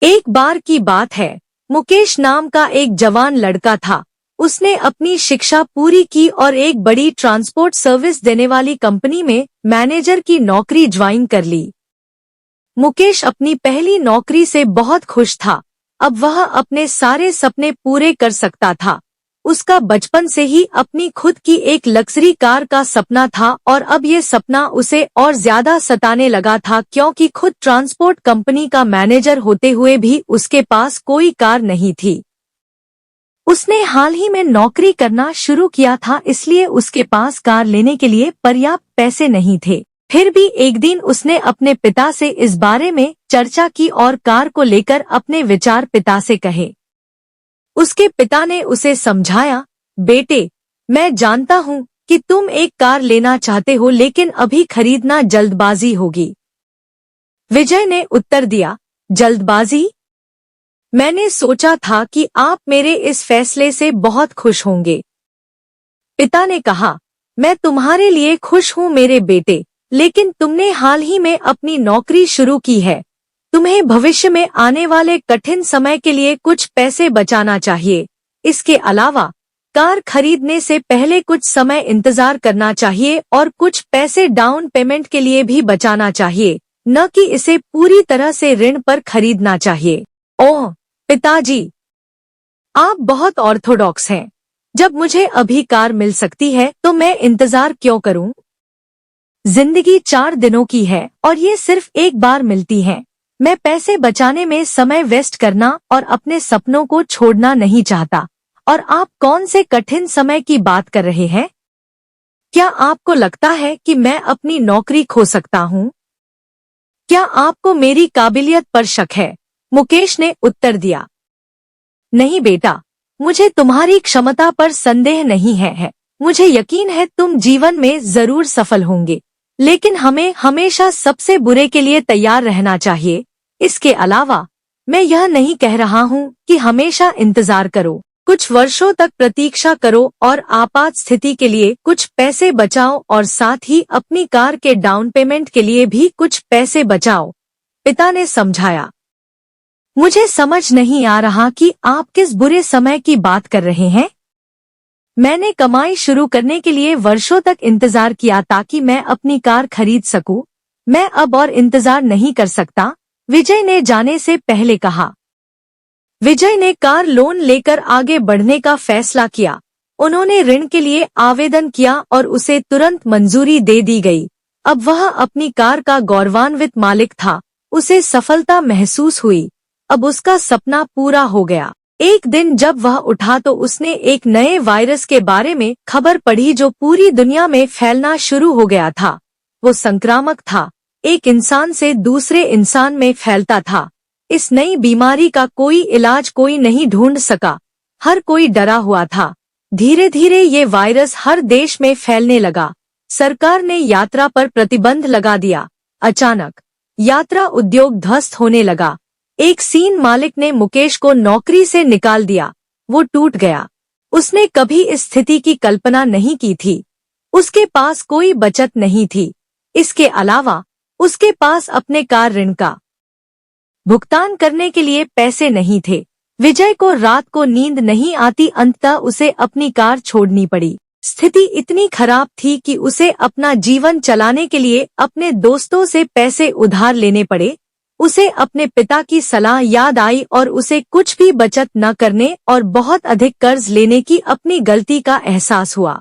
एक बार की बात है, मुकेश नाम का एक जवान लड़का था। उसने अपनी शिक्षा पूरी की और एक बड़ी ट्रांसपोर्ट सर्विस देने वाली कंपनी में मैनेजर की नौकरी ज्वाइन कर ली। मुकेश अपनी पहली नौकरी से बहुत खुश था। अब वह अपने सारे सपने पूरे कर सकता था। उसका बचपन से ही अपनी खुद की एक लग्जरी कार का सपना था और अब ये सपना उसे और ज्यादा सताने लगा था, क्योंकि खुद ट्रांसपोर्ट कंपनी का मैनेजर होते हुए भी उसके पास कोई कार नहीं थी। उसने हाल ही में नौकरी करना शुरू किया था, इसलिए उसके पास कार लेने के लिए पर्याप्त पैसे नहीं थे। फिर भी एक दिन उसने अपने पिता से इस बारे में चर्चा की और कार को लेकर अपने विचार पिता से कहे। उसके पिता ने उसे समझाया, बेटे, मैं जानता हूँ कि तुम एक कार लेना चाहते हो, लेकिन अभी खरीदना जल्दबाजी होगी। विजय ने उत्तर दिया, जल्दबाजी? मैंने सोचा था कि आप मेरे इस फैसले से बहुत खुश होंगे। पिता ने कहा, मैं तुम्हारे लिए खुश हूँ मेरे बेटे, लेकिन तुमने हाल ही में अपनी नौकरी शुरू की है। तुम्हें भविष्य में आने वाले कठिन समय के लिए कुछ पैसे बचाना चाहिए। इसके अलावा कार खरीदने से पहले कुछ समय इंतजार करना चाहिए और कुछ पैसे डाउन पेमेंट के लिए भी बचाना चाहिए, न कि इसे पूरी तरह से ऋण पर खरीदना चाहिए। ओह पिताजी, आप बहुत ऑर्थोडॉक्स हैं। जब मुझे अभी कार मिल सकती है तो मैं इंतजार क्यों करूं? जिंदगी 4 दिनों की है और ये सिर्फ एक बार मिलती है। मैं पैसे बचाने में समय वेस्ट करना और अपने सपनों को छोड़ना नहीं चाहता। और आप कौन से कठिन समय की बात कर रहे हैं? क्या आपको लगता है कि मैं अपनी नौकरी खो सकता हूँ? क्या आपको मेरी काबिलियत पर शक है? मुकेश ने उत्तर दिया। नहीं बेटा, मुझे तुम्हारी क्षमता पर संदेह नहीं है। मुझे यकीन है तुम जीवन में जरूर सफल होंगे, लेकिन हमें हमेशा सबसे बुरे के लिए तैयार रहना चाहिए। इसके अलावा मैं यह नहीं कह रहा हूँ कि हमेशा इंतजार करो। कुछ वर्षों तक प्रतीक्षा करो और आपात स्थिति के लिए कुछ पैसे बचाओ और साथ ही अपनी कार के डाउन पेमेंट के लिए भी कुछ पैसे बचाओ, पिता ने समझाया। मुझे समझ नहीं आ रहा कि आप किस बुरे समय की बात कर रहे हैं। मैंने कमाई शुरू करने के लिए वर्षों तक इंतजार किया ताकि मैं अपनी कार खरीद सकूं। मैं अब और इंतजार नहीं कर सकता, विजय ने जाने से पहले कहा। विजय ने कार लोन लेकर आगे बढ़ने का फैसला किया। उन्होंने ऋण के लिए आवेदन किया और उसे तुरंत मंजूरी दे दी गई। अब वह अपनी कार का गौरवान्वित मालिक था। उसे सफलता महसूस हुई। अब उसका सपना पूरा हो गया। एक दिन जब वह उठा तो उसने एक नए वायरस के बारे में खबर पढ़ी जो पूरी दुनिया में फैलना शुरू हो गया था। वो संक्रामक था, एक इंसान से दूसरे इंसान में फैलता था। इस नई बीमारी का कोई इलाज कोई नहीं ढूंढ सका। हर कोई डरा हुआ था। धीरे धीरे ये वायरस हर देश में फैलने लगा। सरकार ने यात्रा पर प्रतिबंध लगा दिया। अचानक यात्रा उद्योग ध्वस्त होने लगा। एक सीन मालिक ने मुकेश को नौकरी से निकाल दिया। वो टूट गया। उसने कभी इस स्थिति की कल्पना नहीं की थी। उसके पास कोई बचत नहीं थी। इसके अलावा उसके पास अपने कार ऋण का भुगतान करने के लिए पैसे नहीं थे। विजय को रात को नींद नहीं आती, अंततः उसे अपनी कार छोड़नी पड़ी। स्थिति इतनी खराब थी कि उसे अपना जीवन चलाने के लिए अपने दोस्तों से पैसे उधार लेने पड़े। उसे अपने पिता की सलाह याद आई और उसे कुछ भी बचत न करने और बहुत अधिक कर्ज लेने की अपनी गलती का एहसास हुआ।